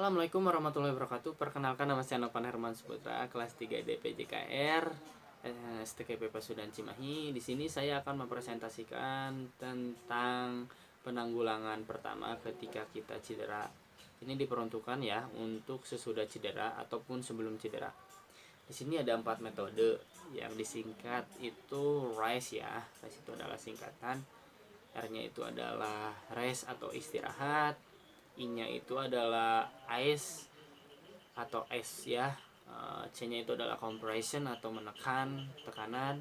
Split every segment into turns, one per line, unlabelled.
Assalamualaikum warahmatullahi wabarakatuh. Perkenalkan, nama saya Novan Herman Saputra, kelas 3 DPJKR, STKP Pasuruan Cimahi. Di sini saya akan mempresentasikan tentang penanggulangan pertama ketika kita cedera. Ini diperuntukkan ya untuk sesudah cedera ataupun sebelum cedera. Di sini ada 4 metode yang disingkat itu RISE ya. RISE itu adalah singkatan. R-nya itu adalah rest atau istirahat. I-nya itu adalah ice atau es ya. C-nya itu adalah compression atau menekan, tekanan.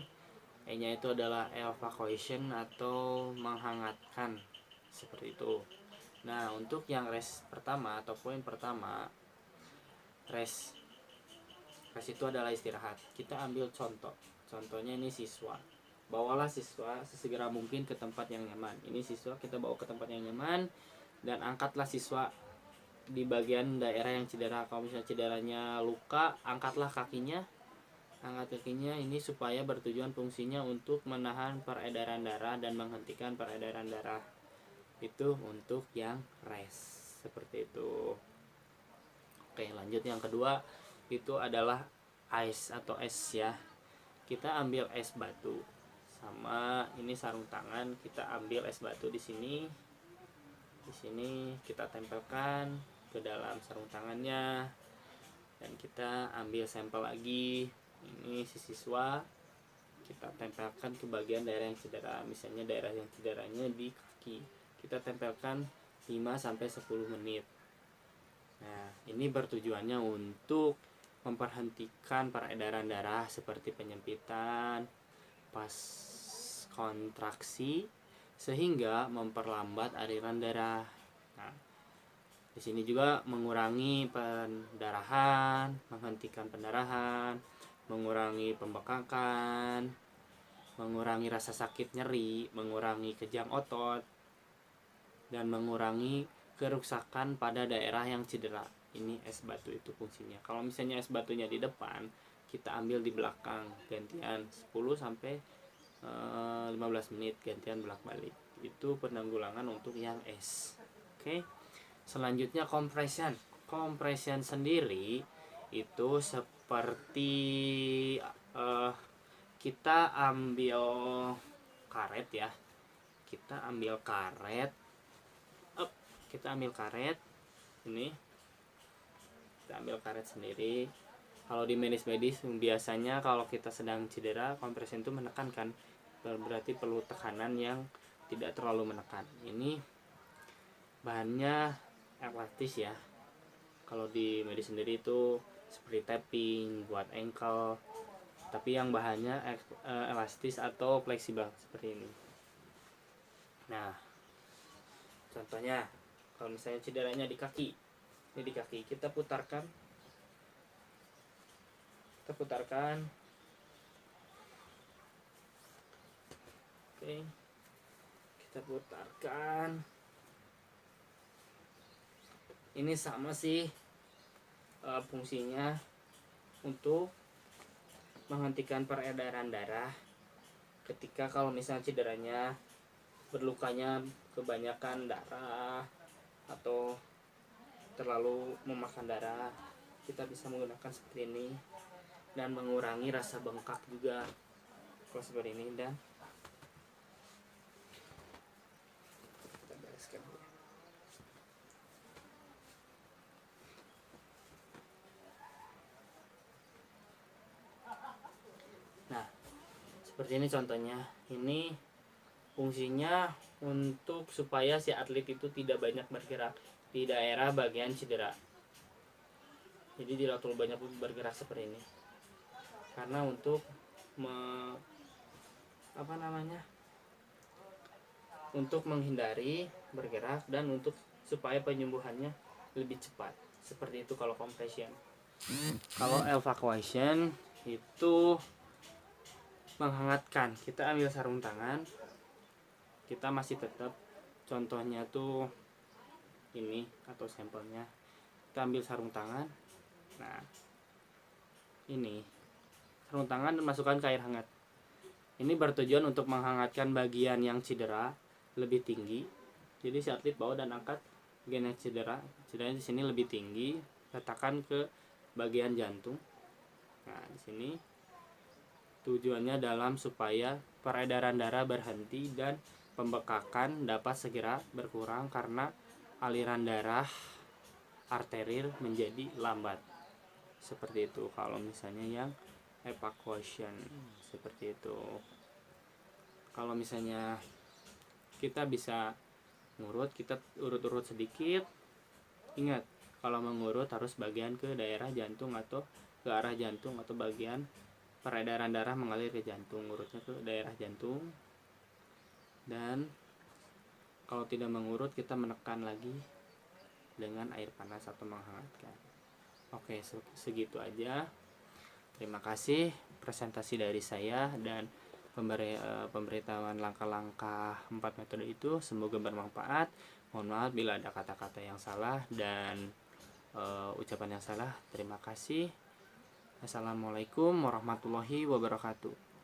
E-nya itu adalah evacuation atau menghangatkan, seperti itu. Nah, untuk yang rest pertama atau poin pertama, rest itu adalah istirahat. Kita ambil contoh. Contohnya ini siswa. Bawalah siswa sesegera mungkin ke tempat yang nyaman. Ini siswa kita bawa ke tempat yang nyaman dan angkatlah siswa di bagian daerah yang cedera. Kalau misalnya cederanya luka, angkatlah kakinya. Angkat kakinya ini supaya bertujuan fungsinya untuk menahan peredaran darah dan menghentikan peredaran darah. Itu untuk yang rest, seperti itu. Oke, lanjut yang kedua itu adalah ice atau es ya. Kita ambil es batu sama ini sarung tangan, kita ambil es batu di sini. Di sini kita tempelkan ke dalam sarung tangannya dan kita ambil sampel lagi. Ini si siswa kita tempelkan ke bagian daerah yang cedera. Misalnya daerah yang cederanya di kaki, kita tempelkan 5-10 menit. Nah, ini bertujuannya untuk memperhentikan peredaran darah seperti penyempitan pas kontraksi sehingga memperlambat aliran darah. Nah, di sini juga mengurangi pendarahan, menghentikan pendarahan, mengurangi pembekakan, mengurangi rasa sakit nyeri, mengurangi kejang otot, dan mengurangi kerusakan pada daerah yang cedera. Ini es batu itu fungsinya. Kalau misalnya es batunya di depan, kita ambil di belakang, gantian 10-15 menit gantian bolak-balik. Itu penanggulangan untuk yang es. Oke. Selanjutnya compression. Compression sendiri itu seperti kita ambil karet ya. Kita ambil karet. Kita ambil karet ini. Kita ambil karet sendiri. Kalau di medis-medis biasanya kalau kita sedang cedera, compression itu menekankan, berarti perlu tekanan yang tidak terlalu menekan. Ini bahannya elastis ya. Kalau di medis sendiri itu seperti tapping buat ankle, tapi yang bahannya elastis atau fleksibel seperti ini. Nah, contohnya kalau misalnya cederanya di kaki, ini di kaki, kita putarkan. Oke, kita putarkan. Ini sama sih fungsinya untuk menghentikan peredaran darah ketika kalau misalnya cederanya berlukanya kebanyakan darah atau terlalu memakan darah, kita bisa menggunakan seperti ini dan mengurangi rasa bengkak juga kalau seperti ini. Dan kita bereskan dulu. Nah, seperti ini contohnya. Ini fungsinya untuk supaya si atlet itu tidak banyak bergerak di daerah bagian cedera. Jadi tidak terlalu banyak bergerak seperti ini. Karena untuk untuk menghindari bergerak dan untuk supaya penyembuhannya lebih cepat. Seperti itu kalau compression. Kalau evacuation itu menghangatkan. Kita ambil sarung tangan. Kita masih tetap contohnya tuh ini atau sampelnya. Kita ambil sarung tangan. Nah, ini sarung tangan dan masukkan ke air hangat. Ini bertujuan untuk menghangatkan bagian yang cedera lebih tinggi. Jadi si atlet bawa dan angkat bagian yang cederanya di sini lebih tinggi, letakkan ke bagian jantung. Nah, di sini tujuannya dalam supaya peredaran darah berhenti dan pembekakan dapat segera berkurang karena aliran darah arteril menjadi lambat. Seperti itu kalau misalnya yang evacuation, seperti itu. Kalau misalnya kita bisa ngurut, kita urut-urut sedikit. Ingat, kalau mengurut harus bagian ke daerah jantung atau ke arah jantung, atau bagian peredaran darah mengalir ke jantung, urutnya ke daerah jantung. Dan kalau tidak mengurut, kita menekan lagi dengan air panas atau menghangatkan. Oke, segitu aja. Terima kasih presentasi dari saya dan pemberitahuan langkah-langkah 4 metode itu. Semoga bermanfaat. Mohon maaf bila ada kata-kata yang salah dan ucapan yang salah. Terima kasih. Assalamualaikum warahmatullahi wabarakatuh.